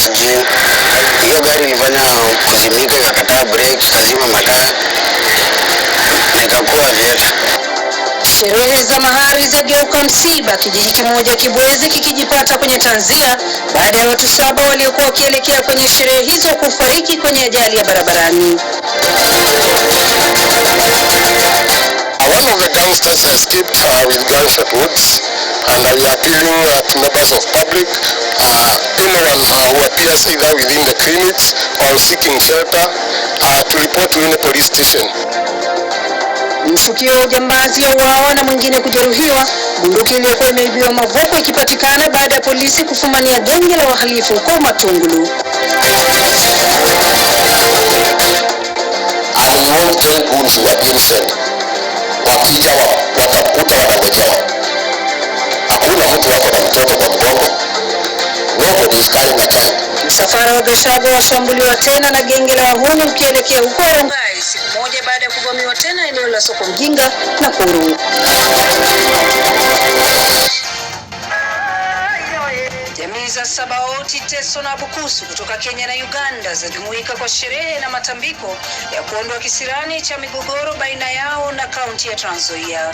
sijui. Hiyo gari ilifanya kuzimika, ikakataa brake, tukazima mataa, nikakuwa vieta. Sherehe za mahari za geuka msiba, kijiji kimoja Kibwezi kikijipata kwenye tanzia baada ya watu 7 waliokuwa wakielekea kwenye sherehe hizo kufariki kwenye ajali ya barabarani. One of the gangsters escaped with gunshot wounds, and we are appealing to members of public, anyone who appears either within the clinics or seeking shelter, to report to any police station. Mshukiwa wa ujambazi auawa na mwingine kujeruhiwa, bunduki iliyokuwa imeibiwa Mavoko ikipatikana baada ya polisi kufumania genge la wahalifu kwa Matungulu. Wakija watakuta wanagojewa. Hakuna mtu wako na mtoto kwa mgongo. Nobody is carrying a child. Msafara wa Gachagua washambuliwa tena na genge la wahuni ukielekea huko Rongai, siku moja baada ya kuvamiwa tena eneo la soko Mjinga na Kuru. Jamii za Sabaoti, Teso na Bukusu kutoka Kenya na Uganda zajumuika kwa sherehe na matambiko ya kuondoa kisirani cha migogoro baina yao na kaunti ya Trans Nzoia.